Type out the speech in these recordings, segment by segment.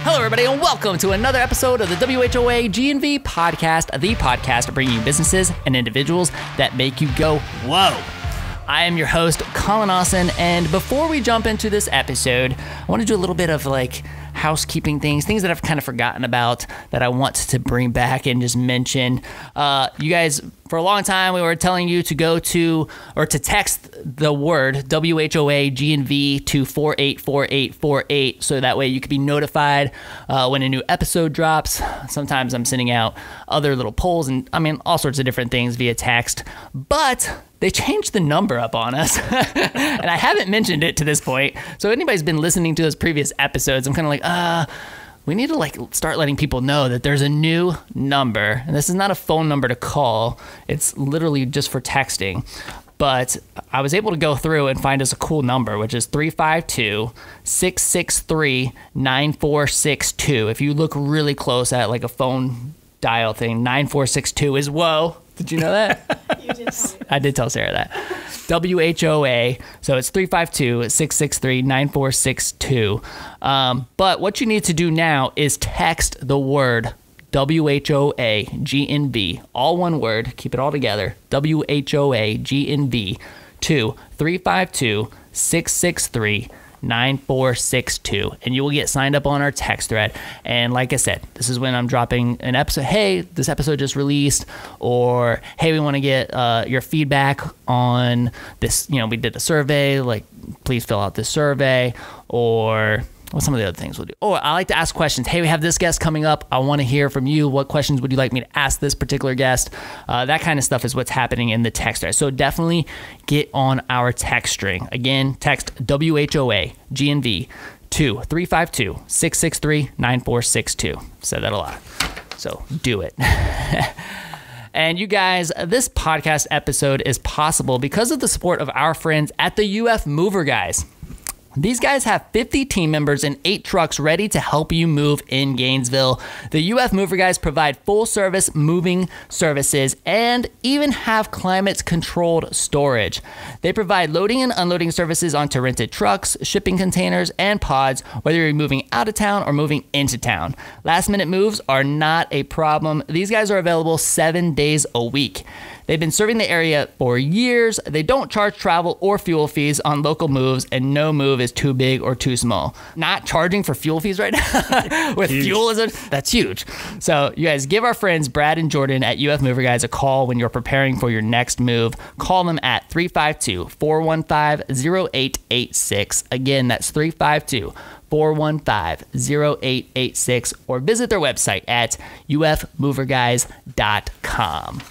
Hello, everybody, and welcome to another episode of the WHOA GNV podcast, the podcast bringing you businesses and individuals that make you go, whoa. I am your host, Collin Austin, and before we jump into this episode, I want to do a little bit of housekeeping things that I've kind of forgotten about that I want to bring back and just mention. You guys, for a long time, we were telling you to go to or to text the word WHOA GNV to 484848 so that way you could be notified when a new episode drops. Sometimes I'm sending out other little polls and all sorts of different things via text, but they changed the number up on us and I haven't mentioned it to this point. So if anybody's been listening to those previous episodes, I'm kind of like, we need to start letting people know that there's a new number, and this is not a phone number to call. It's literally just for texting. But I was able to go through and find us a cool number, which is 352-663-9462. If you look really close at a phone dial thing, 9462 is whoa. Did you know that? You did tell me. I did tell Sarah that. WHOA, so it's 352-663-9462. But what you need to do now is text the word WHOA GNV, all one word, keep it all together, WHOA GNV to 352-663-9462, and you will get signed up on our text thread. And like I said, this is when I'm dropping an episode. Hey, this episode just released, or hey, we want to get your feedback on this. We did a survey, please fill out this survey, or what's some of the other things we'll do? Oh, I like to ask questions. Hey, we have this guest coming up. I want to hear from you. What questions would you like me to ask this particular guest? That kind of stuff is what's happening in the text thread. So definitely get on our text string. Again, text WHOA GNV to 352-663-9462. Said that a lot. So do it. And you guys, this podcast episode is possible because of the support of our friends at the UF Mover Guys. These guys have 50 team members and 8 trucks ready to help you move in Gainesville. The UF Mover Guys provide full service moving services and even have climate controlled storage. They provide loading and unloading services onto rented trucks, shipping containers, and pods, whether you're moving out of town or moving into town. Last minute moves are not a problem. These guys are available 7 days a week. They've been serving the area for years. They don't charge travel or fuel fees on local moves, and no move is too big or too small. Not charging for fuel fees right now with huge. Fuel that's huge. So you guys give our friends Brad and Jordan at UF Mover Guys a call when you're preparing for your next move. Call them at 352-415-0886. Again, that's 352-415-0886, or visit their website at ufmoverguys.com.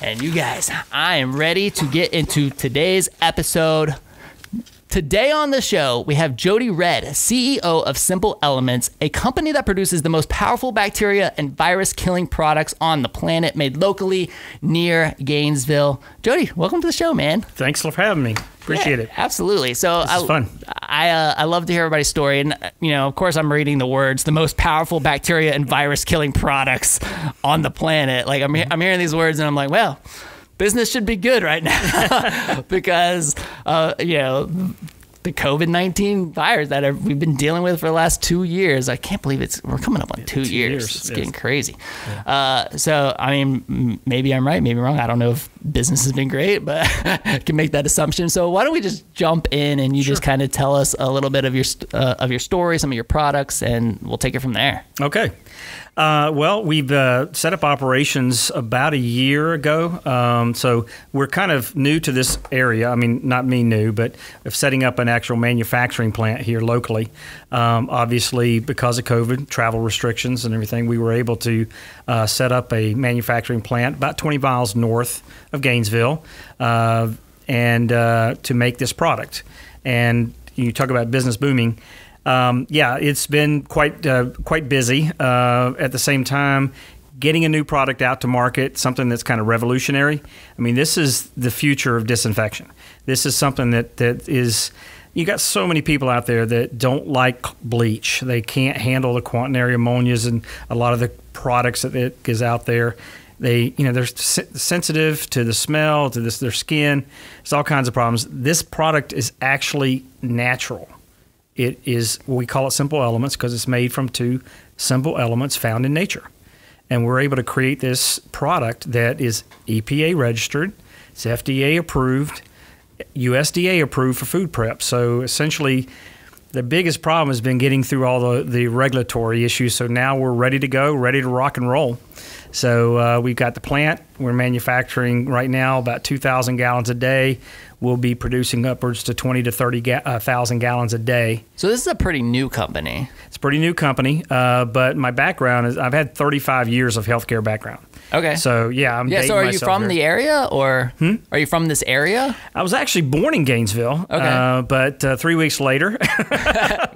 And you guys, I am ready to get into today's episode. Today on the show, we have Jody Red, CEO of Simple Elements, a company that produces the most powerful bacteria and virus-killing products on the planet, made locally near Gainesville. Jody, welcome to the show, man. Thanks for having me. Appreciate it. Absolutely. So this is fun. I love to hear everybody's story, and of course, I'm reading the words, the most powerful bacteria and virus-killing products on the planet. I'm hearing these words, and I'm like, well, business should be good right now because, the COVID-19 virus that we've been dealing with for the last 2 years. I can't believe we're coming up on 2 years. It's getting crazy. Yeah. So, maybe I'm right, maybe wrong. I don't know if business has been great, but I can make that assumption. So why don't we just jump in and you just kind of tell us a little bit of your story, some of your products, and we'll take it from there. Okay. Well, we've set up operations about a year ago. So we're kind of new to this area. Not me new, but of setting up an actual manufacturing plant here locally. Obviously, because of COVID, travel restrictions and everything, we were able to set up a manufacturing plant about 20 miles north of Gainesville and to make this product. And you talk about business booming. It's been quite busy. At the same time, getting a new product out to market, something that's kind of revolutionary. This is the future of disinfection. This is something that is, you got so many people out there that don't like bleach. They can't handle the quaternary ammonias and a lot of the products that is out there. They're sensitive to the smell, to their skin. There's all kinds of problems. This product is actually natural. it is, we call it simple elements because it's made from 2 simple elements found in nature. And we're able to create this product that is EPA registered, it's FDA approved, USDA approved for food prep. So essentially, the biggest problem has been getting through all the regulatory issues. So now we're ready to go, ready to rock and roll. So we've got the plant. We're manufacturing right now about 2,000 gallons a day. We'll be producing upwards to 20 to 30,000 gallons a day. So this is a pretty new company. It's a pretty new company, but my background is I've had 35 years of healthcare background. Okay. So yeah, I'm dating so are you from here. the area, or are you from this area? I was actually born in Gainesville, okay. But 3 weeks later,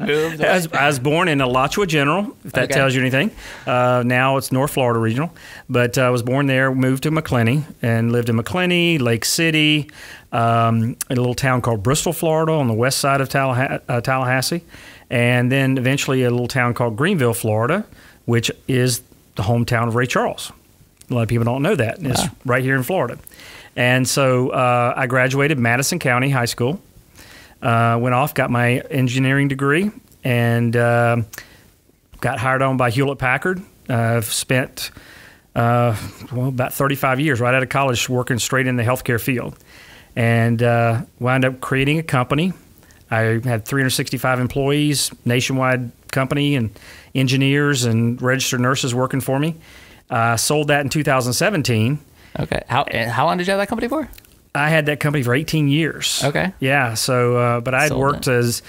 moved. I was born in Alachua General, if that tells you anything. Now it's North Florida Regional, but I was born there, moved to McClenny, and lived in McClenny, Lake City, in a little town called Bristol, Florida, on the west side of Tallahassee, and then eventually a little town called Greenville, Florida, which is the hometown of Ray Charles. A lot of people don't know that. It's right here in Florida. And so I graduated Madison County High School, went off, got my engineering degree, and got hired on by Hewlett-Packard. I've spent about 35 years right out of college working straight in the healthcare field, and wound up creating a company. I had 365 employees, nationwide company, and engineers and registered nurses working for me. Sold that in 2017. Okay. How long did you have that company for? I had that company for 18 years. Okay. Yeah. So, but I had worked as,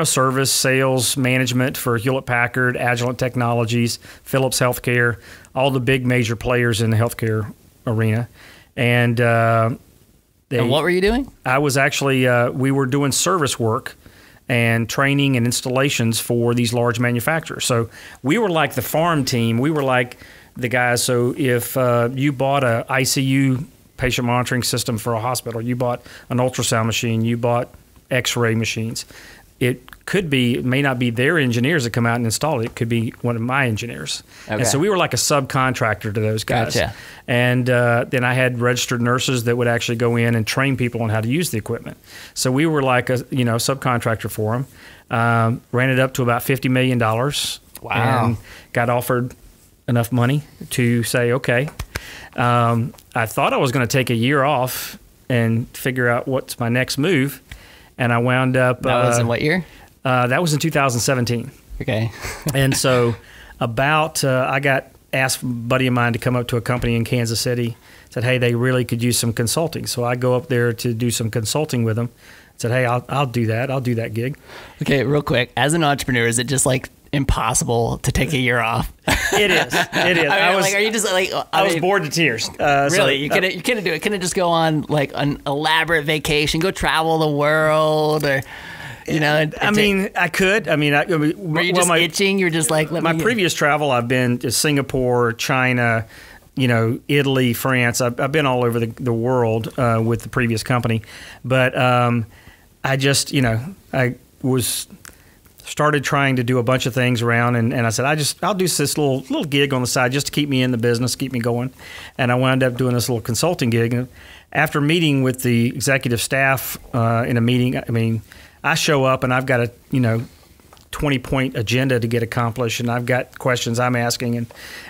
service, sales, management for Hewlett-Packard, Agilent Technologies, Philips Healthcare, all the big major players in the healthcare arena. And what were you doing? I was actually, we were doing service work and training and installations for these large manufacturers. So we were like the farm team. We were like the guys. So if you bought a ICU patient monitoring system for a hospital, you bought an ultrasound machine, you bought x-ray machines, it may not be their engineers that come out and install it. It could be one of my engineers. Okay. And so we were like a subcontractor to those guys. Gotcha. And then I had registered nurses that would actually go in and train people on how to use the equipment. So we were like a subcontractor for them. Ran it up to about $50 million. Wow. And got offered enough money to say, okay. I thought I was going to take a year off and figure out what's my next move. And I wound up... That was in what year? That was in 2017. Okay. And so I got asked a buddy of mine to come up to a company in Kansas City. Said, hey, they really could use some consulting. So I go up there to do some consulting with them. Said, hey, I'll do that. I'll do that gig. Okay, real quick. As an entrepreneur, is it just like impossible to take a year off? It is. It is. I mean, are you just like... I was bored to tears. Really? You couldn't do it? Couldn't just go on like an elaborate vacation, go travel the world, or... I could. Were you just itching? You were just like, my previous travel, I've been to Singapore, China, Italy, France. I've been all over the world with the previous company. But I just, I started trying to do a bunch of things around, and I said, I'll do this little gig on the side just to keep me in the business, keep me going. And I wound up doing this little consulting gig. And after meeting with the executive staff in a meeting, I show up and I've got a 20-point agenda to get accomplished, and I've got questions I'm asking.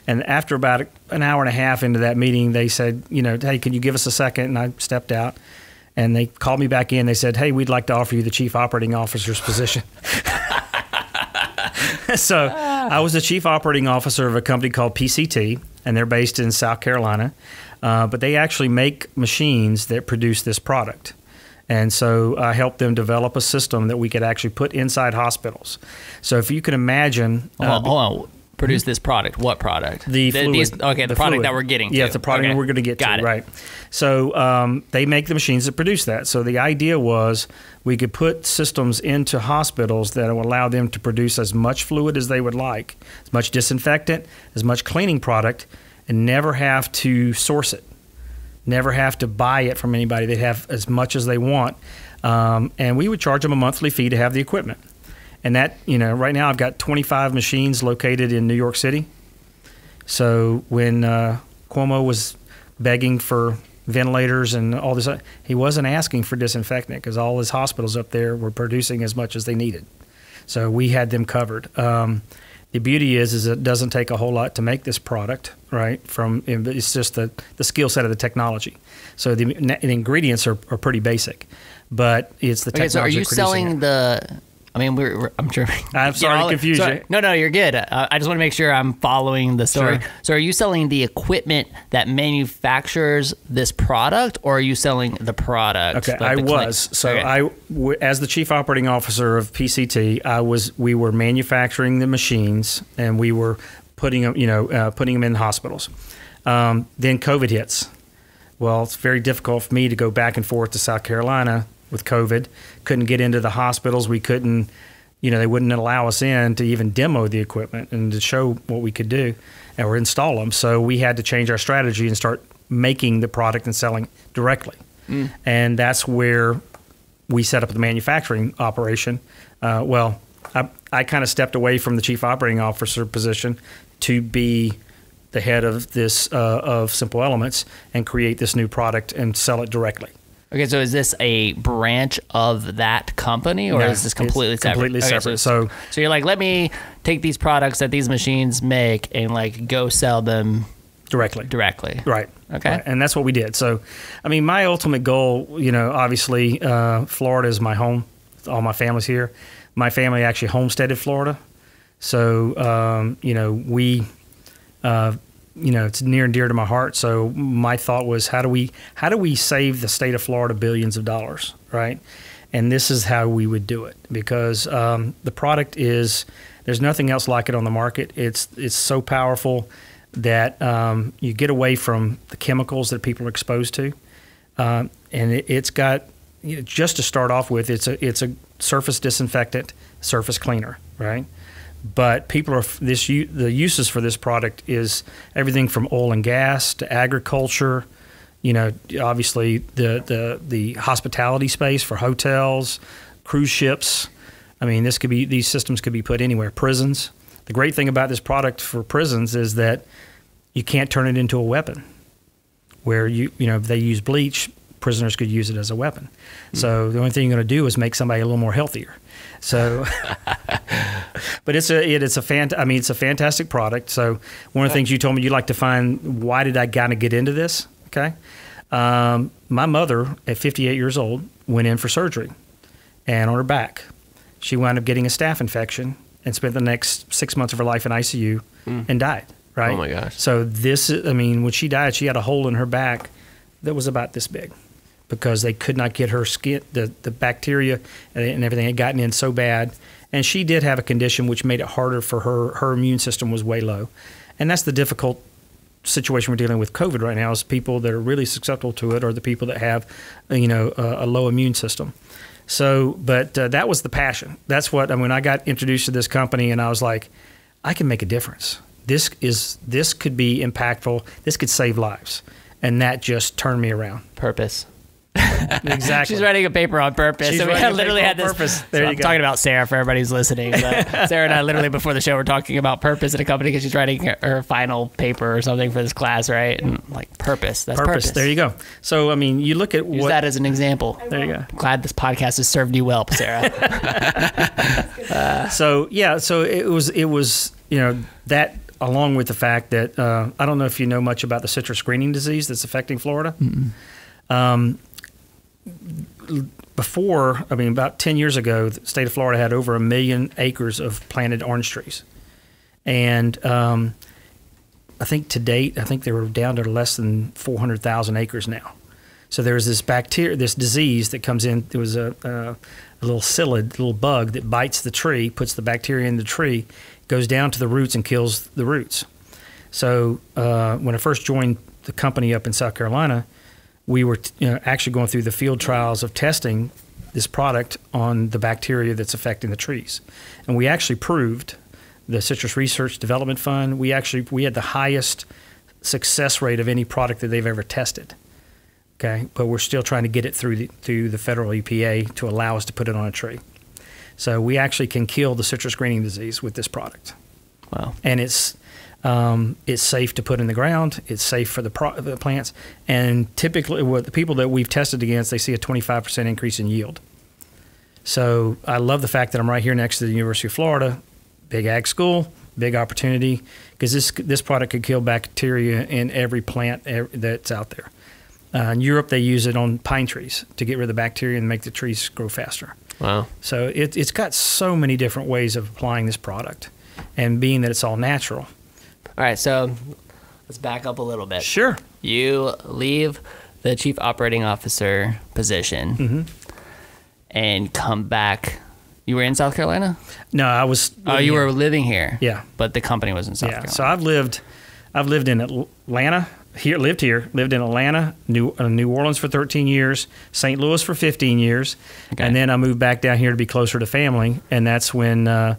And after about an hour and a half into that meeting, they said, hey, can you give us a second? And I stepped out, and they called me back in. They said, hey, we'd like to offer you the chief operating officer's position. So I was the chief operating officer of a company called PCT, and they're based in South Carolina. But they actually make machines that produce this product. And so I helped them develop a system that we could actually put inside hospitals. So if you can imagine... Hold on. Produce this product. What product? The fluid. The product fluid that we're getting to. Yeah, the product that we're going to get Got to, it. right. So they make the machines that produce that. So the idea was we could put systems into hospitals that would allow them to produce as much fluid as they would like, as much disinfectant, as much cleaning product, and never have to source it. Never have to buy it from anybody. They'd have as much as they want. And we would charge them a monthly fee to have the equipment. And that, right now I've got 25 machines located in New York City. So when Cuomo was begging for ventilators and all this, he wasn't asking for disinfectant because all his hospitals up there were producing as much as they needed. So we had them covered. The beauty is it doesn't take a whole lot to make this product, right? It's just the skill set of the technology. So the ingredients are pretty basic, but it's the technology. So are you selling the? I mean, I'm sure. I'm sorry to confuse you. No, you're good. I just want to make sure I'm following the story. Sure. So are you selling the equipment that manufactures this product, or are you selling the product? Okay, I was. So okay. As the chief operating officer of PCT, we were manufacturing the machines, and we were putting them in hospitals. Then COVID hits. Well, it's very difficult for me to go back and forth to South Carolina with COVID. Couldn't get into the hospitals. We couldn't, they wouldn't allow us in to even demo the equipment and to show what we could do or install them. So we had to change our strategy and start making the product and selling directly. And that's where we set up the manufacturing operation. I kind of stepped away from the chief operating officer position to be the head of this of Simple Elements and create this new product and sell it directly. Okay, so is this a branch of that company, or is this completely separate? Completely separate. So you're like, let me take these products that these machines make and like go sell them directly. Right. Okay. Right. And that's what we did. So, I mean, my ultimate goal, obviously, Florida is my home. All my family's here. My family actually homesteaded Florida, so we. It's near and dear to my heart. So my thought was, how do we save the state of Florida billions of dollars, right? And this is how we would do it, because the product there's nothing else like it on the market. It's so powerful that you get away from the chemicals that people are exposed to, and it's got just to start off with, it's a surface disinfectant, surface cleaner, right? But the uses for this product is everything from oil and gas to agriculture, obviously the hospitality space for hotels, cruise ships. I mean, these systems could be put anywhere. Prisons. The great thing about this product for prisons is that you can't turn it into a weapon. Where if they use bleach, prisoners could use it as a weapon. So the only thing you're going to do is make somebody a little more healthier. So, but it's a fantastic product. So one of the things you told me you'd like to find, why did I kind of get into this? Okay. My mother at 58 years old went in for surgery, and on her back, she wound up getting a staph infection and spent the next 6 months of her life in ICU and died. Right. Oh my gosh. So when she died, she had a hole in her back that was about this big, because they could not get her skin, the bacteria and everything had gotten in so bad. And she did have a condition which made it harder for her. Her immune system was way low. And that's the difficult situation we're dealing with COVID right now, is people that are really susceptible to it, or the people that have, a low immune system. So, but that was the passion. That's what, when I got introduced to this company, and I was like, I can make a difference. This could be impactful. This could save lives. And that just turned me around. Purpose. Exactly. She's writing a paper on purpose. She's so we literally had this. Purpose. So I'm talking about Sarah for everybody who's listening. Sarah and I literally before the show were talking about purpose in a company because she's writing her final paper or something for this class, right? And like purpose. That's purpose. There you go. So you look at use that as an example. There you go. I'm glad this podcast has served you well, Sarah. So it was that, along with the fact that I don't know if you know much about the citrus greening disease that's affecting Florida. About 10 years ago, the state of Florida had over 1 million acres of planted orange trees. And I think to date, they were down to less than 400,000 acres now. So there's this this disease that comes in. There was a little psyllid, little bug that bites the tree, puts the bacteria in the tree, goes down to the roots and kills the roots. So when I first joined the company up in South Carolina, we were actually going through the field trials of testing this product on the bacteria that's affecting the trees. And we actually proved, the Citrus Research Development Fund, we had the highest success rate of any product that they've ever tested. Okay, but we're still trying to get it through the federal EPA to allow us to put it on a tree. So we actually can kill the citrus greening disease with this product. Wow. And it's safe to put in the ground. It's safe for the plants. And typically, the people that we've tested against, they see a 25% increase in yield. So I love the fact that I'm right here next to the University of Florida, big ag school, big opportunity, because this product could kill bacteria in every plant that's out there. In Europe, they use it on pine trees to get rid of the bacteria and make the trees grow faster. Wow. So it's got so many different ways of applying this product, and being that it's all natural. All right, so let's back up a little bit. Sure. You leave the chief operating officer position and come back. You were in South Carolina? No, I was. Oh, you were living here. Yeah. But the company was in South Carolina. So I've lived in Atlanta. Lived in Atlanta, New Orleans for 13 years, St. Louis for 15 years, and then I moved back down here to be closer to family, and that's when I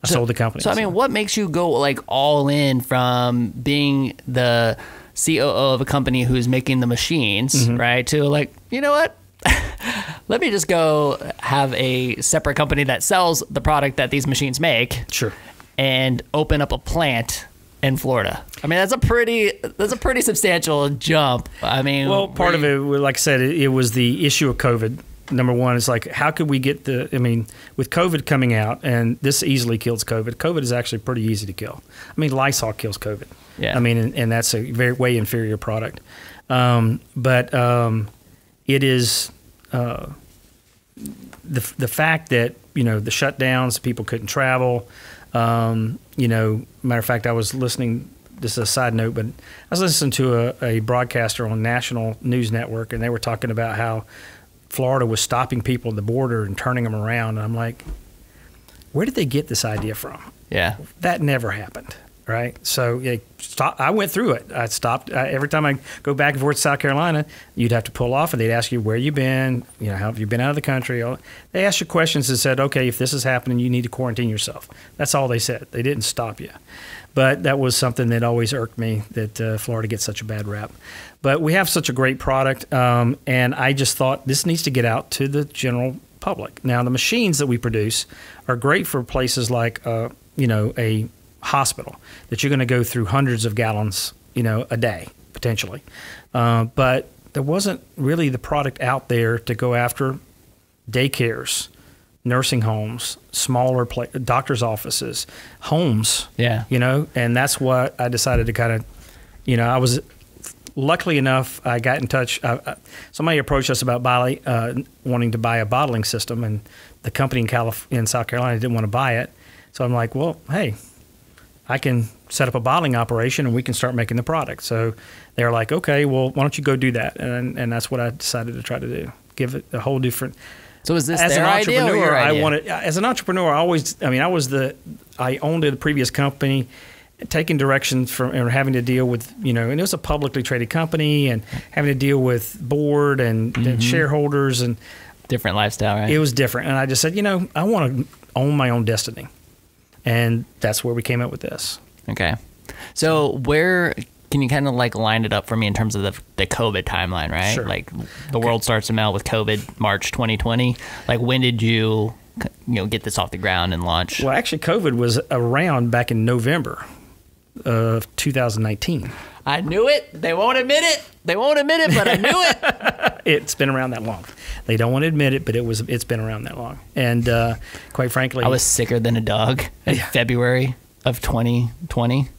sold the company. So, I mean, what makes you go like all in from being the COO of a company who's making the machines, right, to like, you know what? Let me just go have a separate company that sells the product that these machines make. Sure. And open up a plant in Florida. I mean, that's a pretty substantial jump. I mean, well, part of it, like I said, it was the issue of COVID. Number one, it's like, how could we get with COVID coming out, and this easily kills COVID. COVID is actually pretty easy to kill. I mean, Lysol kills COVID. Yeah. I mean, and that's a way inferior product. But it is the fact that, the shutdowns, people couldn't travel. Matter of fact, I was listening, this is a side note, but I was listening to a broadcaster on national news network, and they were talking about how Florida was stopping people at the border and turning them around. And I'm like, where did they get this idea from? Yeah. That never happened, right? So I went through it. I stopped. Every time I go back and forth to South Carolina, you'd have to pull off, and they'd ask you where you been, how have you been out of the country? They asked you questions and said, okay, if this is happening, you need to quarantine yourself. That's all they said. They didn't stop you. But that was something that always irked me, that Florida gets such a bad rap. But we have such a great product, and I just thought this needs to get out to the general public. Now, the machines that we produce are great for places like, a hospital that you're going to go through hundreds of gallons, a day, potentially. But there wasn't really the product out there to go after daycares, nursing homes, smaller doctor's offices, homes. Yeah. And that's what I decided to kind of, I was luckily enough, I got in touch. Somebody approached us about wanting to buy a bottling system, and the company in South Carolina didn't want to buy it. So I'm like, well, hey, I can set up a bottling operation and we can start making the product. So they're like, okay, well, why don't you go do that? And that's what I decided to try to do. Give it a whole different. So is this their idea or your idea? As an entrepreneur, I owned a previous company, taking directions from and having to deal with, and it was a publicly traded company, and having to deal with board and shareholders and different lifestyle, right? It was different. And I just said, I want to own my own destiny. And that's where we came up with this. Okay. So where can you kind of like line it up for me in terms of the COVID timeline, right? Sure. Like the world starts to melt with COVID, March 2020. Like when did you get this off the ground and launch? Well, actually, COVID was around back in November of 2019. I knew it. They won't admit it. But I knew it. It's been around that long. They don't want to admit it, but it's been around that long. And quite frankly, I was sicker than a dog in February of 2020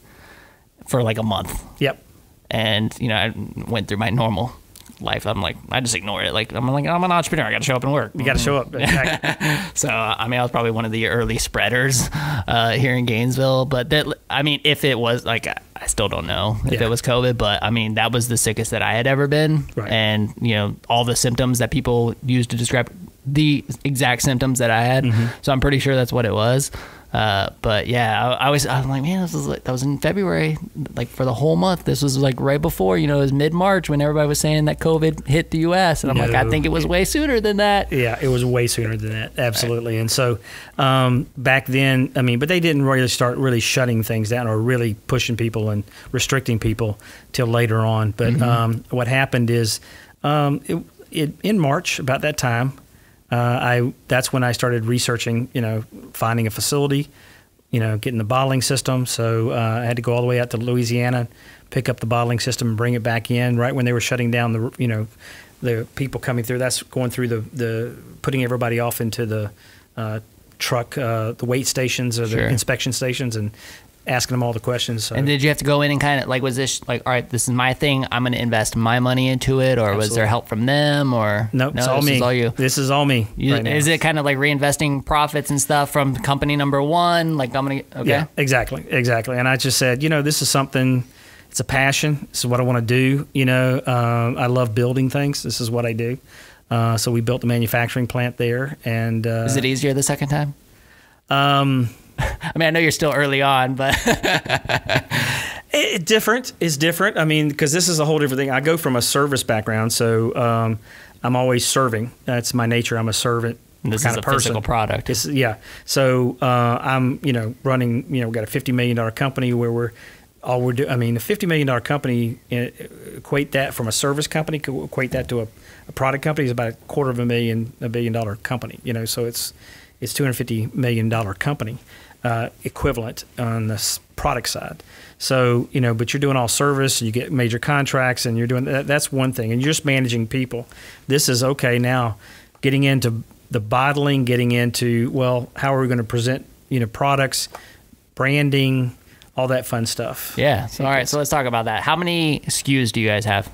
for like a month. Yep. And I went through my normal life. I'm like, I just ignore it. Like I'm an entrepreneur. I got to show up and work. You got to show up. Exactly. So I was probably one of the early spreaders here in Gainesville. But if it was like, I still don't know if it was COVID. But that was the sickest that I had ever been. Right. And all the symptoms that people use to describe the exact symptoms that I had. So I'm pretty sure that's what it was. But yeah, I was like, man, that was in February, like for the whole month. This was like right before, it was mid-March when everybody was saying that COVID hit the U.S. And I'm like, I think it was way sooner than that. Yeah, it was way sooner than that. Absolutely. Right. And so back then, but they didn't really start really shutting things down or really pushing people and restricting people till later on. But what happened is in March, about that time, that's when I started researching, finding a facility, getting the bottling system. So I had to go all the way out to Louisiana, pick up the bottling system and bring it back in right when they were shutting down the people coming through. That's going through the putting everybody off into the truck, the weight stations or the inspection stations, and asking them all the questions. So. And did you have to go in and kind of like, was this like, all right, this is my thing, I'm going to invest my money into it, or was there help from them, or nope, it's all me. This is all you. This is all me. Right now. Is it kind of like reinvesting profits and stuff from company number one? Like I'm going to, okay. Yeah, exactly. And I just said, this is something, it's a passion. This is what I want to do. I love building things. This is what I do. So we built the manufacturing plant there. And is it easier the second time? I mean, I know you're still early on, but it's different. I mean, because this is a whole different thing. I go from a service background, so I'm always serving. That's my nature. I'm a servant. This kind is of a person. physical product. So I'm, running. We've got a $50 million company where a $50 million company, equate that from a service company, equate that to a product company is about $250 million company. So it's $250 million company equivalent on the product side. So, but you're doing all service, you get major contracts, and you're doing that's one thing. And you're just managing people. This is okay now, getting into the bottling, getting into, how are we going to present, products, branding, all that fun stuff. Yeah. So, all right. So let's talk about that. How many SKUs do you guys have?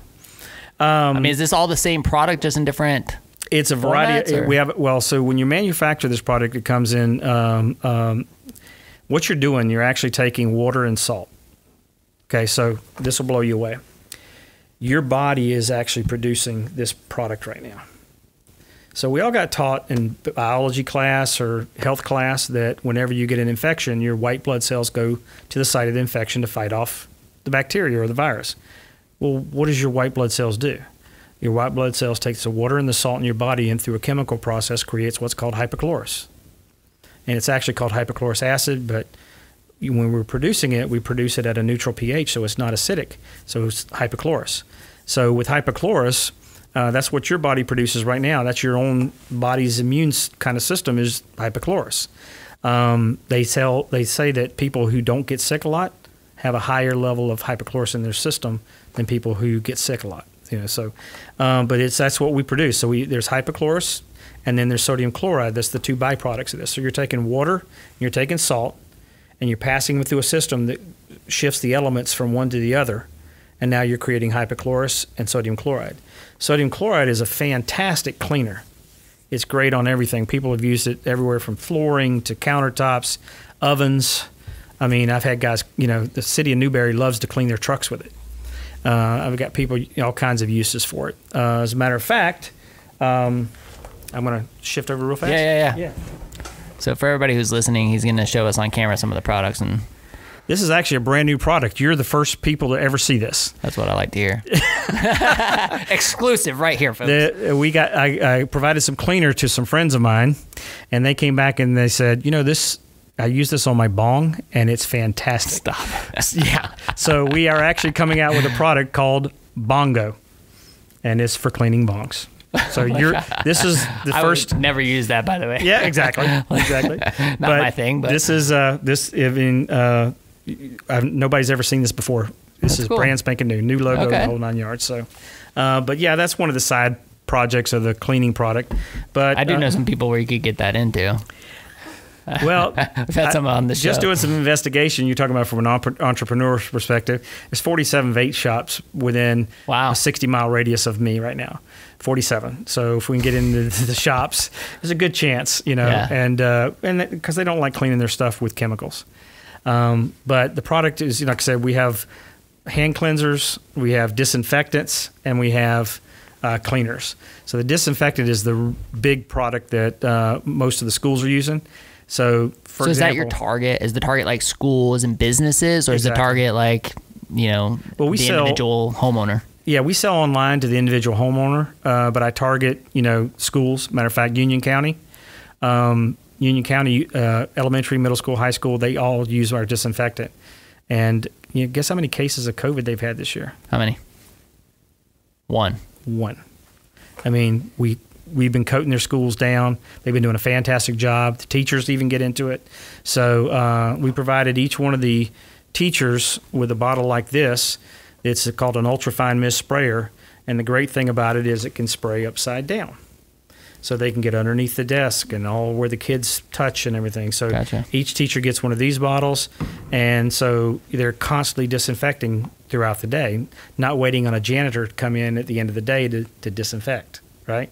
Is this all the same product, just in different? It's a variety. We have so when you manufacture this product, it comes in. What you're doing, you're actually taking water and salt. Okay, so this will blow you away. Your body is actually producing this product right now. So we all got taught in biology class or health class that whenever you get an infection, your white blood cells go to the site of the infection to fight off the bacteria or the virus. Well, what does your white blood cells do? Your white blood cells take the water and the salt in your body and through a chemical process creates what's called hypochlorous. And it's actually called hypochlorous acid, but when we're producing it, we produce it at a neutral pH, so it's not acidic. So it's hypochlorous. So with hypochlorous, that's what your body produces right now. That's your own body's immune kind of system is hypochlorous. They say that people who don't get sick a lot have a higher level of hypochlorous in their system than people who get sick a lot. But that's what we produce. So there's hypochlorous, and then there's sodium chloride. That's the two byproducts of this. So you're taking water, you're taking salt, and you're passing them through a system that shifts the elements from one to the other, and now you're creating hypochlorous and sodium chloride. Sodium chloride is a fantastic cleaner. It's great on everything. People have used it everywhere from flooring to countertops, ovens. I mean, I've had guys, the city of Newberry loves to clean their trucks with it. I've got people, all kinds of uses for it. As a matter of fact, I'm going to shift over real fast. Yeah. So for everybody who's listening, he's going to show us on camera some of the products. And this is actually a brand new product. You're the first people to ever see this. That's what I like to hear. Exclusive right here, folks. I provided some cleaner to some friends of mine, and they came back and they said, I use this on my bong, and it's fantastic. Stop. Yeah. So we are actually coming out with a product called Bongo, and it's for cleaning bongs. So this is the first. I would never use that, by the way. Yeah, exactly. Not my thing, but this is nobody's ever seen this before. This is cool. Brand spanking new logo, the whole 9 yards. So, but yeah, that's one of the side projects of the cleaning product. But I do know some people where you could get that into. Well, we've had some on the show. Just doing some investigation. You're talking about from an entrepreneur's perspective. There's 47 vape shops within a 60-mile radius of me right now. 47. So if we can get into the shops, there's a good chance, and because they don't like cleaning their stuff with chemicals. But the product is, like I said, we have hand cleansers, we have disinfectants, and we have cleaners. So the disinfectant is the big product that most of the schools are using. So, for example, is that your target? Is the target like schools and businesses, or is the target like, individual homeowner? Yeah, we sell online to the individual homeowner, but I target, schools. Matter of fact, Union County, elementary, middle school, high school, they all use our disinfectant. And guess how many cases of COVID they've had this year? How many? One. I mean, we've been coating their schools down. They've been doing a fantastic job. The teachers even get into it. So we provided each one of the teachers with a bottle like this. It's called an ultrafine mist sprayer, And the great thing about it is it can spray upside down. So they can get underneath the desk and all where the kids touch and everything. So Gotcha. each teacher gets one of these bottles, and so they're constantly disinfecting throughout the day, not waiting on a janitor to come in at the end of the day to disinfect, right?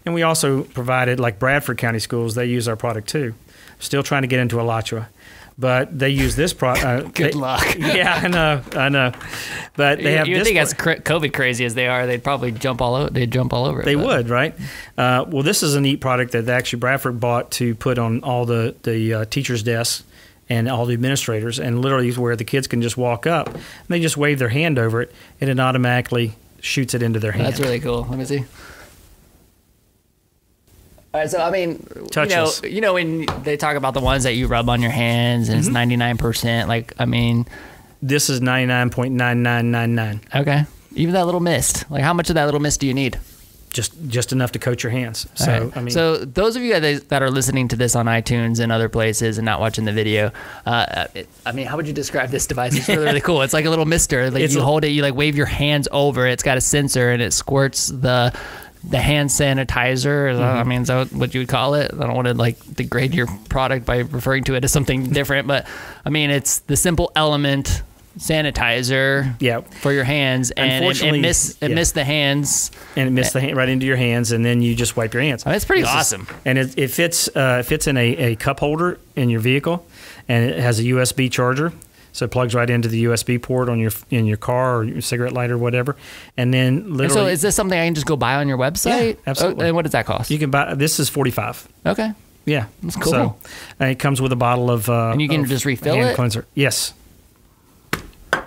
And we also provided, like Bradford County Schools, they use our product too. Still trying to get into Alachua. But they use this product. Good luck. Yeah, I know. But they have you this. think as COVID crazy as they are, they'd probably jump all over. They'd jump all over it. They would, right? Well, this is a neat product that actually Bradford bought to put on all the teachers' desks and all the administrators, and literally where the kids can just walk up and they just wave their hand over it, and it automatically shoots it into their hand. That's really cool. Let me see. All right, so I mean, Touchless. you know when they talk about the ones that you rub on your hands and it's 99%, like, I mean, This is 99.9999. okay, even that little mist. Like, how much of that little mist do you need? Just enough to coat your hands. So All right. I mean, so those of you that are listening to this on iTunes and other places and not watching the video, I mean, how would you describe this device? It's really, really cool. It's like a little mister. Like, you hold it, you like wave your hands over it. It's got a sensor and it squirts the hand sanitizer. I mean, is that what you would call it? I don't want to like degrade your product by referring to it as something different, but I mean, it's the simple element sanitizer for your hands, and it missed the hands, and it missed the hand right into your hands, and then you just wipe your hands. I mean, it's pretty awesome. And it fits in a cup holder in your vehicle, and it has a USB charger. So it plugs right into the USB port in your car or your cigarette lighter or whatever. And then literally... So is this something I can just go buy on your website? Yeah, absolutely. And what does that cost? You can buy... This is $45. Okay. Yeah. That's cool. So, and it comes with a bottle of... and you can just refill hand it? Cleanser. Yes.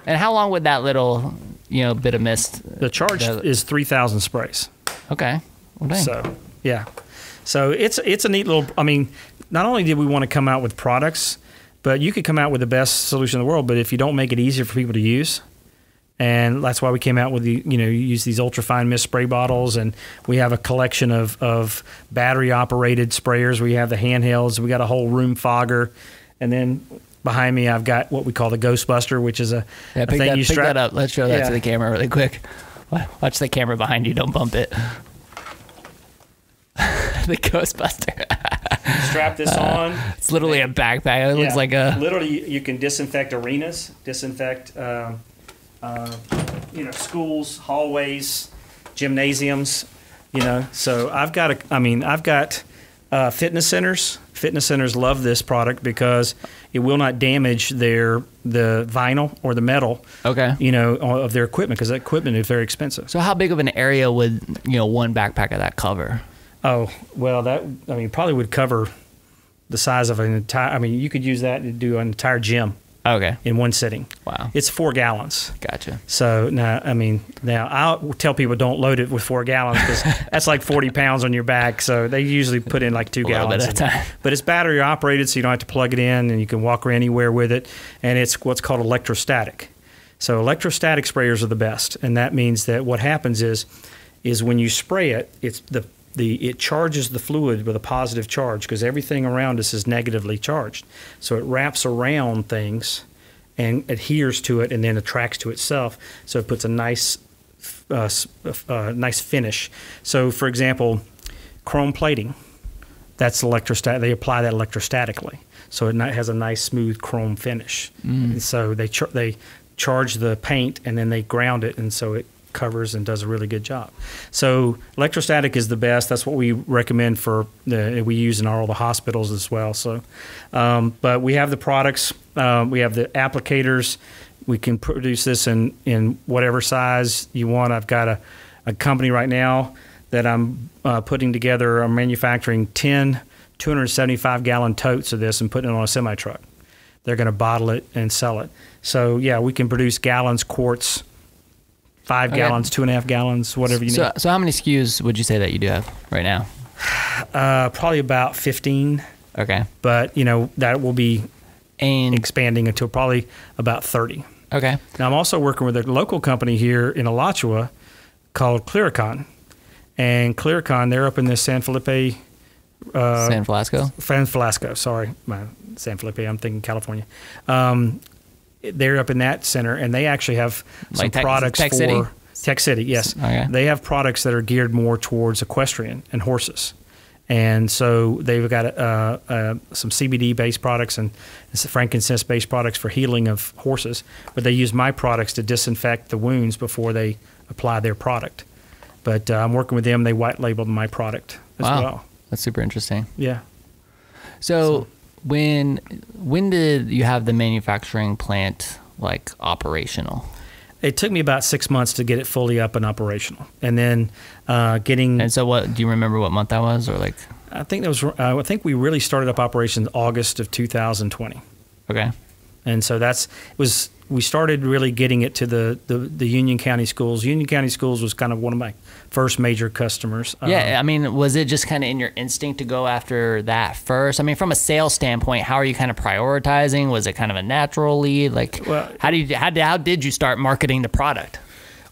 And how long would that little, bit of mist... The charge is 3,000 sprays. Okay. Well, dang. So, yeah. So it's a neat little... I mean, not only did we want to come out with products... But you could come out with the best solution in the world, but if you don't make it easier for people to use, and that's why we came out with you use these ultra-fine mist spray bottles, and we have a collection of battery-operated sprayers. We have the handhelds. We got a whole room fogger, and then behind me I've got what we call the Ghostbuster, which is a thing you strap. Pick that up. Let's show that to the camera really quick. Watch the camera behind you. Don't bump it. The Ghostbuster. Strap this on. It's literally a backpack. It looks like a... Literally, you can disinfect arenas, disinfect, schools, hallways, gymnasiums, So I've got fitness centers. Fitness centers love this product because it will not damage the vinyl or the metal, of their equipment, because that equipment is very expensive. So how big of an area would, one backpack of that cover? Oh, well, probably would cover the size of an entire... you could use that to do an entire gym. Okay. In one sitting. Wow. It's 4 gallons. Gotcha. So now I'll tell people don't load it with 4 gallons because that's like 40 pounds on your back. So they usually put in like 2 gallons. Bit at a time. But it's battery operated, so you don't have to plug it in, and you can walk anywhere with it. And it's what's called electrostatic. So electrostatic sprayers are the best, and that means that what happens is when you spray it, it charges the fluid with a positive charge, because everything around us is negatively charged. So it wraps around things and adheres to it and then attracts to itself. So it puts a nice finish. So, for example, chrome plating, that's electrostatic. They apply that electrostatically. So it has a nice smooth chrome finish. And so they charge the paint and then they ground it, and so it covers and does a really good job. So electrostatic is the best. That's what we recommend we use in all the hospitals as well. So, but we have the products, we have the applicators. We can produce this in whatever size you want. I've got a company right now that I'm putting together. I'm manufacturing 10 275-gallon totes of this and putting it on a semi-truck. They're going to bottle it and sell it. So yeah, we can produce gallons, quarts, 5 gallons, 2.5 gallons, whatever you need. So how many SKUs would you say that you do have right now? Probably about 15. Okay. But, that will be expanding until probably about 30. Okay. Now, I'm also working with a local company here in Alachua called Clearicon. And Clearicon, they're up in the San Felipe... San Velasco, sorry. San Felipe, I'm thinking California. They're up in that center, and they actually have some products Tech City? Tech City, yes. Okay. They have products that are geared more towards equestrian and horses. And so they've got some CBD-based products and frankincense-based products for healing of horses, but they use my products to disinfect the wounds before they apply their product. But I'm working with them. They white-labeled my product as well. That's super interesting. Yeah. So when did you have the manufacturing plant like operational? It took me about 6 months to get it fully up and operational, and then getting. And so, what do you remember? What month that was, or like? I think that was. I think we really started up operations August of 2020. Okay. And so we started really getting it to the Union County schools. Union County schools was kind of one of my first major customers. Yeah, I mean, was it just kind of in your instinct to go after that first? I mean, from a sales standpoint, how are you kind of prioritizing? Was it kind of a natural lead? Like, how did you start marketing the product?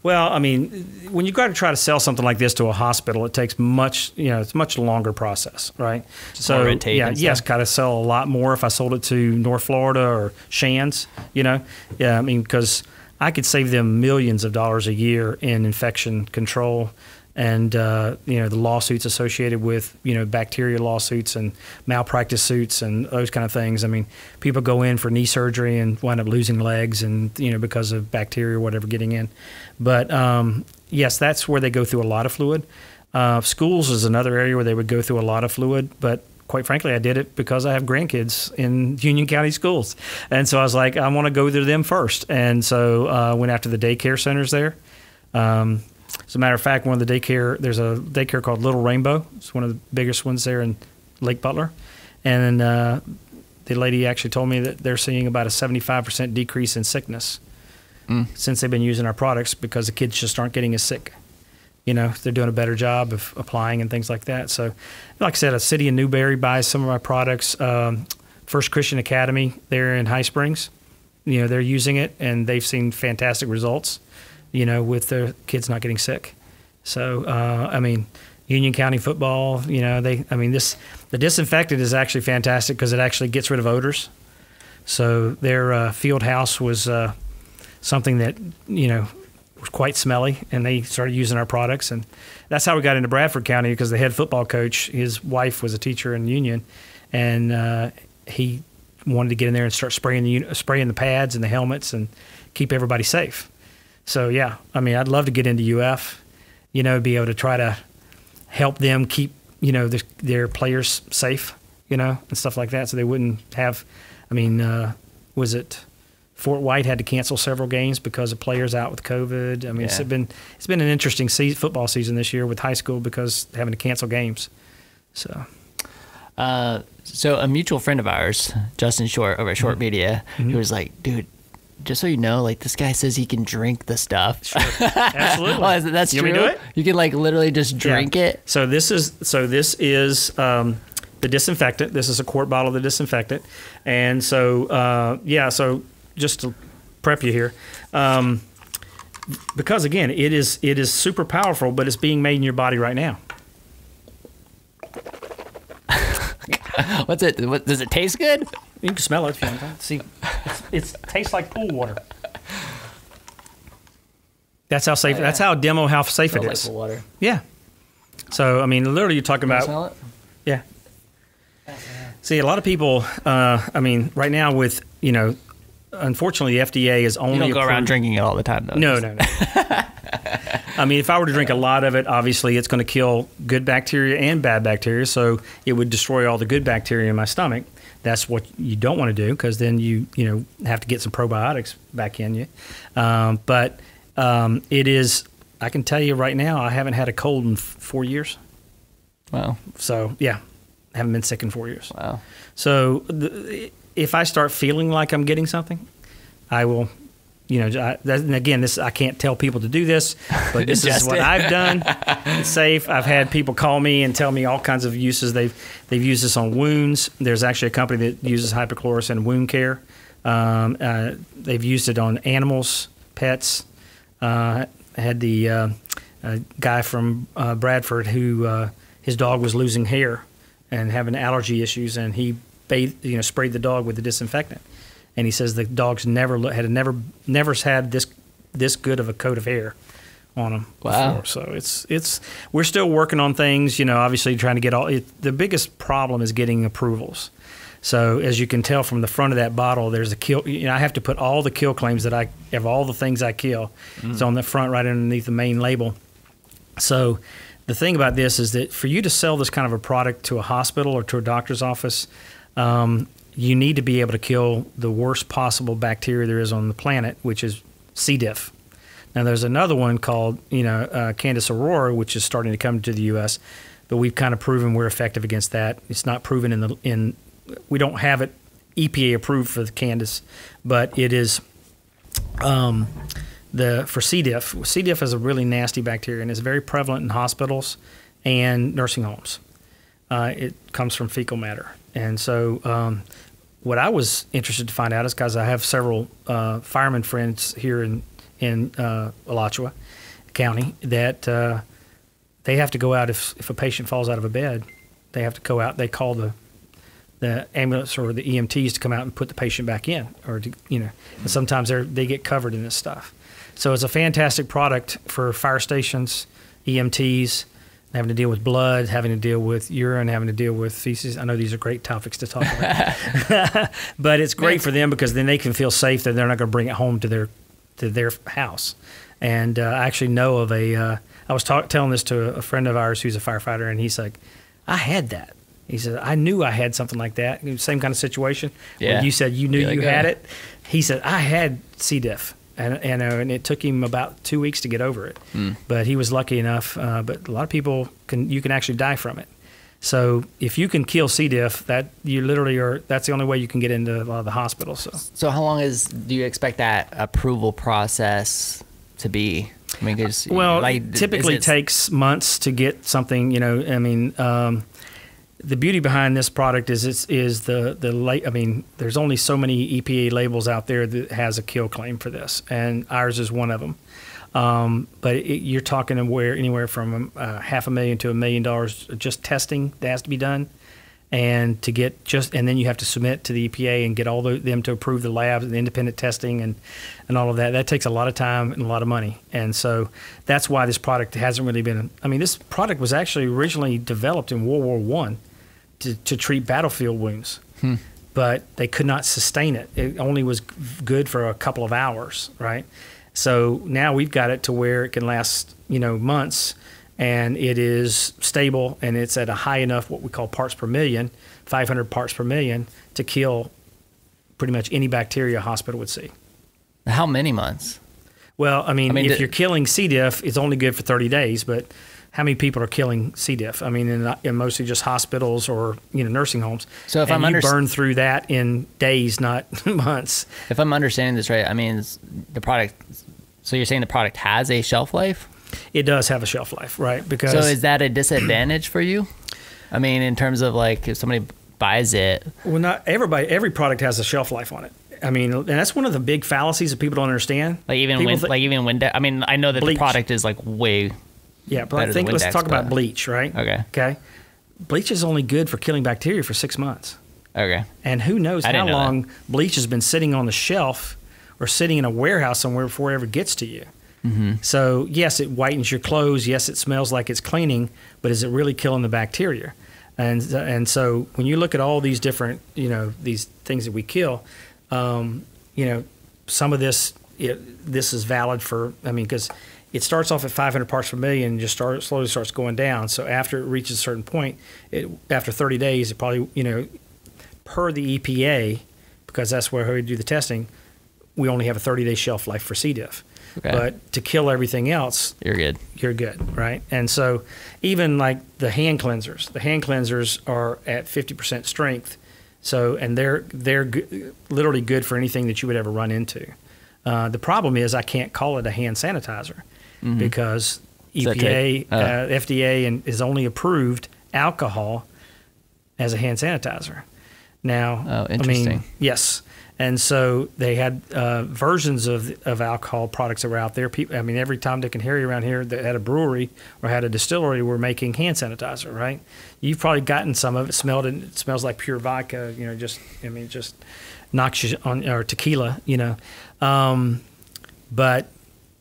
Well, I mean, when you got to try to sell something like this to a hospital, it takes it's a much longer process, right? So red tape got to sell a lot more if I sold it to North Florida or Shands, Yeah, I mean, because I could save them millions of dollars a year in infection control and, the lawsuits associated with, bacteria lawsuits and malpractice suits and those kind of things. I mean, people go in for knee surgery and wind up losing legs and, because of bacteria or whatever getting in. But, yes, that's where they go through a lot of fluid. Schools is another area where they would go through a lot of fluid, but quite frankly, I did it because I have grandkids in Union County schools. And so I was like, I want to go to them first. And so I went after the daycare centers there. As a matter of fact, there's a daycare called Little Rainbow. It's one of the biggest ones there in Lake Butler. And the lady actually told me that they're seeing about a 75% decrease in sickness since they've been using our products because the kids just aren't getting as sick. They're doing a better job of applying and things like that. So, like I said, a city in Newberry buys some of our products. First Christian Academy there in High Springs, they're using it, and they've seen fantastic results, with their kids not getting sick. So, I mean, Union County football, the Disinfectant is actually fantastic because it actually gets rid of odors. So their field house was something that, was quite smelly, and they started using our products, and that's how we got into Bradford County because the head football coach, his wife was a teacher in Union, and he wanted to get in there and start spraying the pads and the helmets and keep everybody safe. So yeah, I mean, I'd love to get into UF, be able to try to help them keep their players safe, and stuff like that, so they wouldn't have. I mean, was it Fort White had to cancel several games because of players out with COVID. I mean, it's been an interesting football season this year with high school because having to cancel games. So a mutual friend of ours, Justin Short over at Short Media, he was like, dude, just so you know, like this guy says he can drink the stuff. Sure. Absolutely. Well, that's you true. Want me to do it? You can like literally just drink it. So this is the Disinfectant. This is a quart bottle of the Disinfectant, and so so just to prep you here, because again, it is super powerful, but it's being made in your body right now. What's it? Does it taste good? You can smell it if you want to. See, it tastes like pool water. That's how safe. That's how demo how safe it is. Like pool water. Yeah. So I mean, literally, you're talking about. Smell it? Yeah. See, a lot of people. I mean, right now with unfortunately, the FDA is only. You don't go around drinking it all the time, though. No. I mean, if I were to drink a lot of it, obviously it's going to kill good bacteria and bad bacteria, so it would destroy all the good bacteria in my stomach. That's what you don't want to do because then you have to get some probiotics back in you. But it is. I can tell you right now, I haven't had a cold in 4 years. Wow. So yeah, I haven't been sick in 4 years. Wow. So if I start feeling like I'm getting something, I will. Again, I can't tell people to do this, but this is what I've done. It's safe. I've had people call me and tell me all kinds of uses. They've used this on wounds. There's actually a company that uses hypochlorous in wound care. They've used it on animals, pets. I had the guy from Bradford who his dog was losing hair and having allergy issues, and he sprayed the dog with the Disinfectant. And he says the dog's never had this good of a coat of hair on them. Wow. Before. So we're still working on things, obviously trying to get the biggest problem is getting approvals. So as you can tell from the front of that bottle, there's a kill. I have to put all the kill claims that I have, all the things I kill. It's on the front right underneath the main label. So the thing about this is that for you to sell this kind of a product to a hospital or to a doctor's office, you need to be able to kill the worst possible bacteria there is on the planet, which is C. diff. Now there's another one called, Candis aurora, which is starting to come to the U.S., but we've kind of proven we're effective against that. It's not proven we don't have it EPA approved for the Candis, but it is for C. diff. C. diff is a really nasty bacteria, and it's very prevalent in hospitals and nursing homes. It comes from fecal matter. And so what I was interested to find out is because I have several fireman friends here in Alachua County that they have to go out if a patient falls out of a bed. They have to go out. They call the ambulance or the EMTs to come out and put the patient back in, or and sometimes they get covered in this stuff. So it's a fantastic product for fire stations, EMTs, having to deal with blood, having to deal with urine, having to deal with feces. I know these are great topics to talk about, but it's great for them because then they can feel safe that they're not going to bring it home to their house. And I actually know of I was telling this to a friend of ours who's a firefighter, and he's like, I had that. He said, I knew I had something like that. Same kind of situation. Yeah. Where you said you knew you had it. He said, I had C. diff. And it took him about 2 weeks to get over it. But he was lucky enough. But a lot of people, you can actually die from it. So if you can kill C. diff, that's the only way you can get into a lot of the hospitals. So how long do you expect that approval process to be? I mean, typically takes months to get something, the beauty behind this product is there's only so many EPA labels out there that has a kill claim for this, and ours is one of them. But you're talking anywhere from $500,000 to $1 million just testing that has to be done, and then you have to submit to the EPA and get all them to approve the labs and the independent testing and all of that. That takes a lot of time and a lot of money, and so that's why this product hasn't really been. This product was actually originally developed in World War I. To treat battlefield wounds, but they could not sustain it. It only was good for a couple of hours, right? So now we've got it to where it can last, months, and it is stable, and it's at a high enough, what we call parts per million, 500 parts per million, to kill pretty much any bacteria a hospital would see. How many months? Well, if you're killing C. diff, it's only good for 30 days, but how many people are killing C. diff? In mostly just hospitals or nursing homes. So if you burn through that in days, not months. If I'm understanding this right, the product. So you're saying the product has a shelf life? It does have a shelf life, right? So is that a disadvantage for you? In terms of if somebody buys it. Well, not everybody. Every product has a shelf life on it. And that's one of the big fallacies that people don't understand. I know that bleach. The product is way. Yeah, but let's talk about bleach, right? Okay. Bleach is only good for killing bacteria for 6 months. Okay. And who knows how long bleach has been sitting on the shelf or sitting in a warehouse somewhere before it ever gets to you. Mm-hmm. So, yes, it whitens your clothes. Yes, it smells like it's cleaning, but is it really killing the bacteria? And so when you look at all these different, these things that we kill, some of this is valid for, because it starts off at 500 parts per million and just slowly starts going down. So after it reaches a certain point, after 30 days, it probably, per the EPA, because that's where we do the testing, we only have a 30-day shelf life for C. diff. Okay. But to kill everything else, you're good, right? And so even like the hand cleansers are at 50% strength. So, and they're literally good for anything that you would ever run into. The problem is I can't call it a hand sanitizer. Mm-hmm. Because EPA, FDA, is only approved alcohol as a hand sanitizer. Now, interesting. Yes. And so they had versions of alcohol products that were out there. People, every Tom, Dick, and Harry around here that had a brewery or had a distillery were making hand sanitizer, right? You've probably gotten some of it, smelled it. It smells like pure vodka, just knocks you on, or tequila, But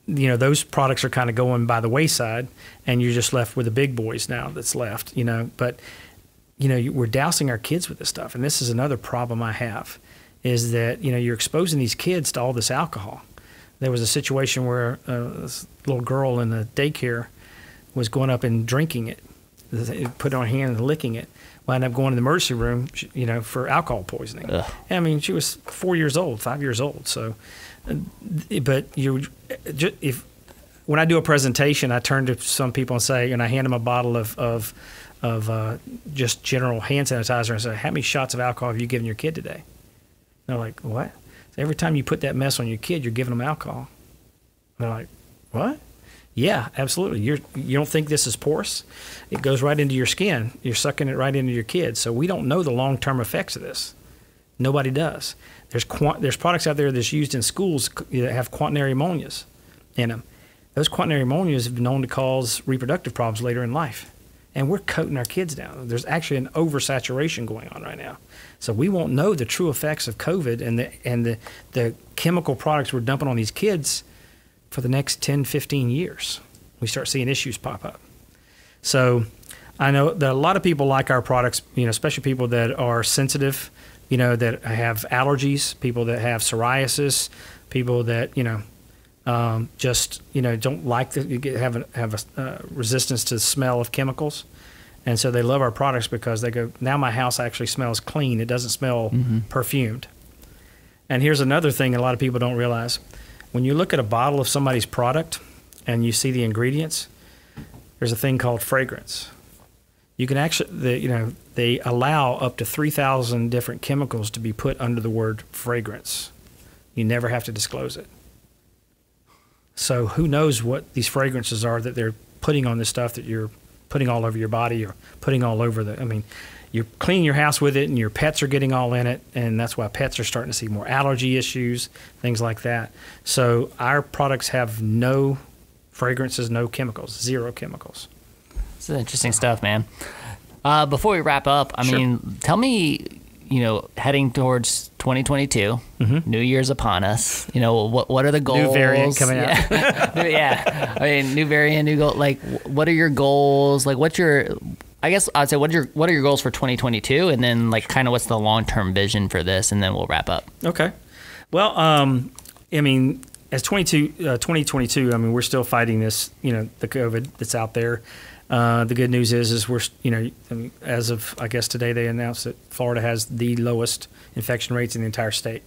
those products are kind of going by the wayside, and you're just left with the big boys now that's left, But, we're dousing our kids with this stuff. And this is another problem I have, is that, you're exposing these kids to all this alcohol. There was a situation where this little girl in the daycare was going up and drinking it, put it on her hand and licking it. Wound up going to the emergency room, for alcohol poisoning. Ugh. I mean, she was 5 years old. So, but when I do a presentation, I turn to some people and say, and I hand them a bottle of just general hand sanitizer and say, how many shots of alcohol have you given your kid today? And they're like, what? So every time you put that mess on your kid, you're giving them alcohol. And they're like, what? Yeah, absolutely. You don't think this is porous? It goes right into your skin. You're sucking it right into your kids. So we don't know the long-term effects of this. Nobody does. There's products out there that's used in schools that have quaternary ammonias in them. Those quaternary ammonias have been known to cause reproductive problems later in life. And we're coating our kids down. There's actually an oversaturation going on right now. So we won't know the true effects of COVID and the chemical products we're dumping on these kids for the next 10, 15 years. We start seeing issues pop up. So I know that a lot of people like our products, especially people that are sensitive, that have allergies, people that have psoriasis, people that, just, don't like have a resistance to the smell of chemicals. And so they love our products because they go, now my house actually smells clean. It doesn't smell perfumed. And here's another thing a lot of people don't realize. When you look at a bottle of somebody's product and you see the ingredients, there's a thing called fragrance. You can actually, they allow up to 3,000 different chemicals to be put under the word fragrance. You never have to disclose it. So who knows what these fragrances are that they're putting on this stuff that you're putting all over your body or putting all over you're cleaning your house with it and your pets are getting all in it, and that's why pets are starting to see more allergy issues, things like that. So our products have no fragrances, no chemicals, 0 chemicals. This is interesting stuff, man. Before we wrap up, I mean, tell me, heading towards 2022, New Year's upon us. What are the goals? New variant coming out. Yeah, I mean, new variant, new goal. Like, what are your goals? Like, I guess I'd say, what are your goals for 2022, and then kind of what's the long-term vision for this, and then we'll wrap up. Okay. Well, I mean, as 2022, I mean, we're still fighting this, the COVID that's out there. The good news is we're, as of, I guess today they announced that Florida has the lowest infection rates in the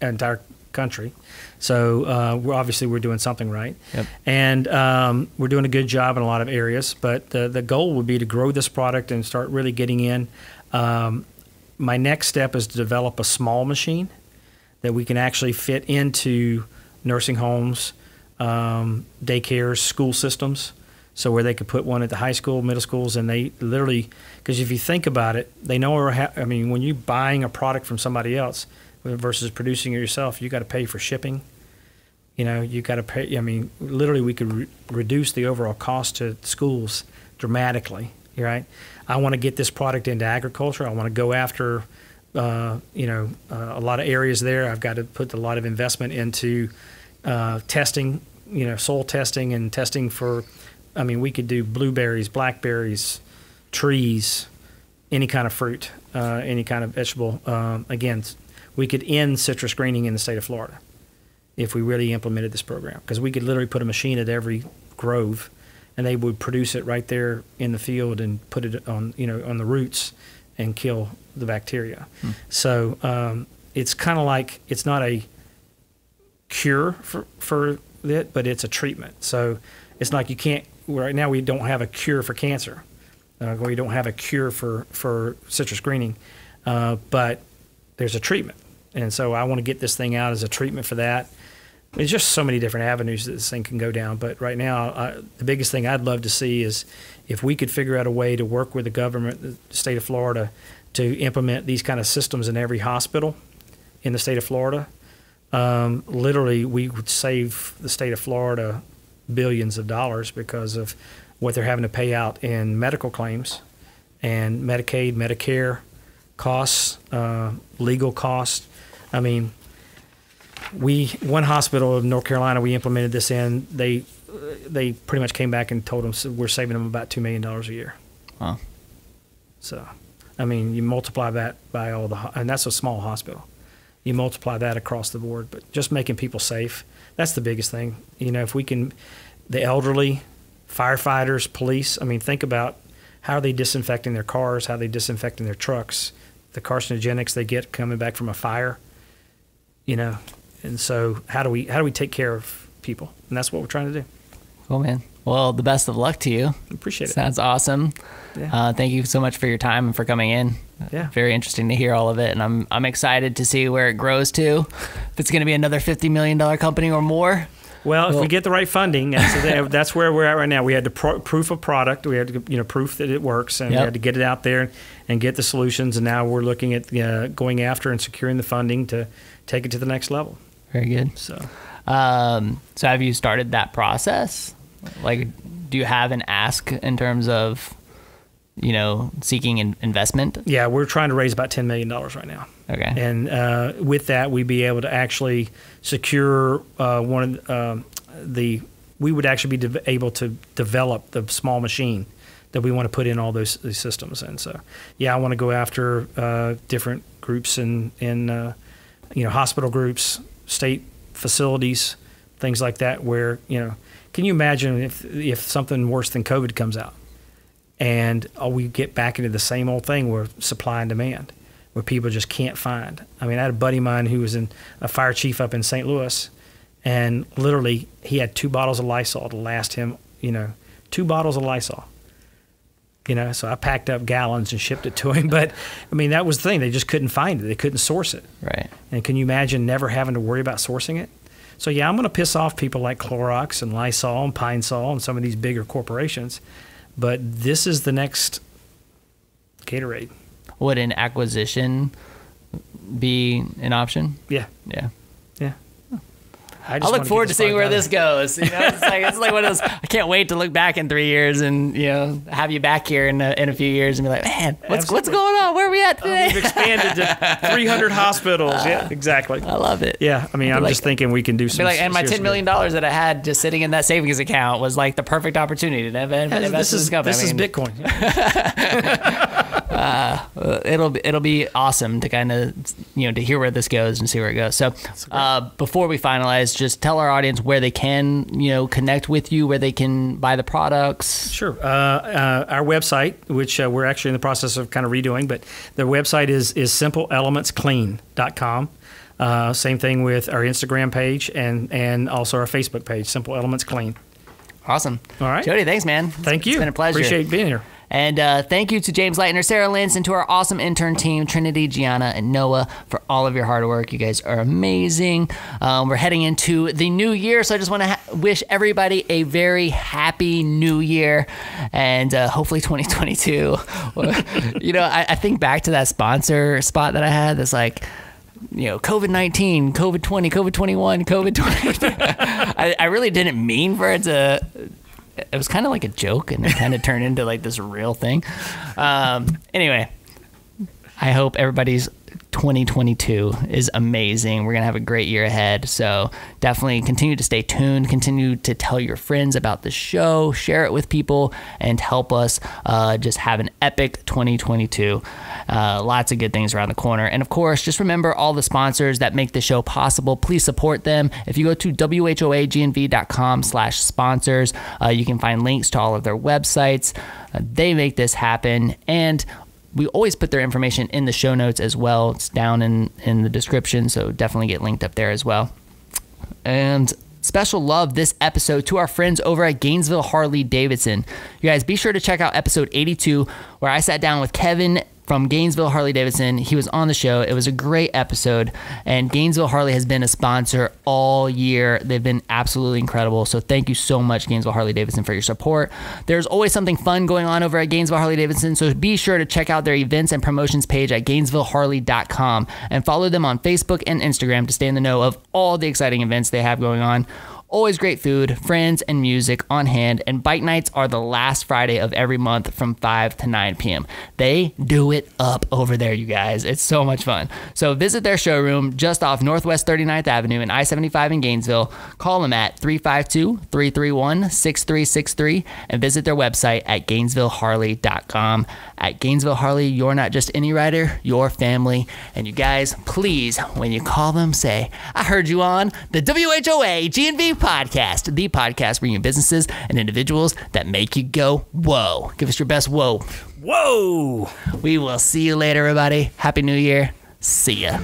entire country. So we're doing something right. Yep. And we're doing a good job in a lot of areas. But the goal would be to grow this product and start really getting in. My next step is to develop a small machine that we can actually fit into nursing homes, daycares, school systems. So where they could put one at the high school, middle schools, and they literally, because if you think about it, they know when you're buying a product from somebody else versus producing it yourself, you got to pay for shipping. You got to pay. I mean, literally, we could reduce the overall cost to schools dramatically. Right? I want to get this product into agriculture. I want to go after, a lot of areas there. I've got to put a lot of investment into testing, soil testing and testing for. I mean, we could do blueberries, blackberries, trees, any kind of fruit, any kind of vegetable. Again, we could end citrus greening in the state of Florida if we really implemented this program, because we could literally put a machine at every grove, and they would produce it right there in the field and put it on, on the roots and kill the bacteria. So it's kind of like, it's not a cure for it, but it's a treatment. So it's like you can't. Right now, we don't have a cure for cancer. We don't have a cure for citrus greening, but there's a treatment. And so I want to get this thing out as a treatment for that. There's just so many different avenues that this thing can go down. But right now, the biggest thing I'd love to see is if we could figure out a way to work with the government, the state of Florida, to implement these kind of systems in every hospital in the state of Florida. Literally, we would save the state of Florida billions of dollars because of what they're having to pay out in medical claims and Medicaid, Medicare costs, legal costs. I mean, one hospital in North Carolina, we implemented this in. They they pretty much came back and told them we're saving them about $2 million a year. Wow. So, I mean, you multiply that by and that's a small hospital. You multiply that across the board, but just making people safe, that's the biggest thing. You know, if we can, the elderly, firefighters, police, I mean, think about how are they disinfecting their cars, how are they disinfecting their trucks, the carcinogenics they get coming back from a fire, you know. And so how do we take care of people? And that's what we're trying to do. Cool, man. Well, the best of luck to you. Appreciate it. Sounds awesome. Yeah. Thank you so much for your time and for coming in. Yeah. Very interesting to hear all of it, and I'm excited to see where it grows to. If it's going to be another $50 million company or more. Well, if we get the right funding, that's where we're at right now. We had to proof of product. We had to proof that it works, and we had to get it out there and get the solutions. And now we're looking at going after and securing the funding to take it to the next level. Very good. So have you started that process? Like, do you have an ask in terms of, seeking investment? Yeah, we're trying to raise about $10 million right now. Okay. And with that, we'd be able to actually secure we would actually be able to develop the small machine that we want to put in all these systems. And so, I want to go after different groups in hospital groups, state facilities, things like that, where, can you imagine if something worse than COVID comes out and we get back into the same old thing where supply and demand, where people just can't find. I mean, I had a buddy of mine who was a fire chief up in St. Louis, and literally he had 2 bottles of Lysol to last him, 2 bottles of Lysol. So I packed up gallons and shipped it to him. But, I mean, that was the thing. They just couldn't find it. They couldn't source it. Right. And can you imagine never having to worry about sourcing it? So, I'm going to piss off people like Clorox and Lysol and Pine Sol and some of these bigger corporations. But this is the next Gatorade. Would an acquisition be an option? Yeah. Yeah. Yeah. I look forward to seeing where this goes. It's like one of those. I can't wait to look back in 3 years and have you back here in a few years and be like, man, what's going on? Where are we at today? We've expanded to 300 hospitals. Yeah, exactly. I love it. Yeah, I mean, I'm just thinking we can do some. And my $10 million that I had just sitting in that savings account was like the perfect opportunity to invest in this company. This is Bitcoin. It'll be awesome to kind of to hear where this goes and see where it goes. So before we finalize, just tell our audience where they can connect with you, where they can buy the products. Sure. Our website, which we're actually in the process of kind of redoing, but the website is simpleelementsclean.com. Same thing with our Instagram page and also our Facebook page, Simple Elements Clean. Awesome. All right. Jody, thanks, man. Thank you. It's been a pleasure. Appreciate being here. And thank you to James Leitner, Sarah Lentz, and to our awesome intern team, Trinity, Gianna, and Noah, for all of your hard work. You guys are amazing. We're heading into the new year, so I just want to wish everybody a very happy new year, and hopefully 2022. I think back to that sponsor spot that I had that's like, COVID-19, COVID-20, COVID-21, COVID-20. I really didn't mean for it to... It was kind of like a joke, and it kind of turned into like this real thing. Anyway, I hope everybody's 2022 is amazing. We're going to have a great year ahead. So definitely continue to stay tuned, continue to tell your friends about the show, share it with people, and help us just have an epic 2022. Lots of good things around the corner. And of course, just remember all the sponsors that make the show possible. Please support them. If you go to whoagnv.com/sponsors, you can find links to all of their websites. They make this happen. And we always put their information in the show notes as well. It's down in the description, so definitely get linked up there as well. And special love this episode to our friends over at Gainesville Harley Davidson. You guys, be sure to check out episode 82, where I sat down with Kevin from Gainesville Harley Davidson. He was on the show. It was a great episode, and Gainesville Harley has been a sponsor all year. They've been absolutely incredible. So thank you so much, Gainesville Harley Davidson, for your support. There's always something fun going on over at Gainesville Harley Davidson, so be sure to check out their events and promotions page at GainesvilleHarley.com and follow them on Facebook and Instagram to stay in the know of all the exciting events they have going on. Always great food, friends, and music on hand, and bike nights are the last Friday of every month from 5 to 9 p.m. They do it up over there, you guys. It's so much fun. So visit their showroom just off Northwest 39th Avenue and I-75 in Gainesville. Call them at 352-331-6363 and visit their website at GainesvilleHarley.com. At Gainesville Harley, you're not just any rider, you're family. And you guys, please, when you call them, say, I heard you on the WHOA GNV podcast, the podcast bringing businesses and individuals that make you go, whoa. Give us your best whoa. Whoa! We will see you later, everybody. Happy New Year. See ya.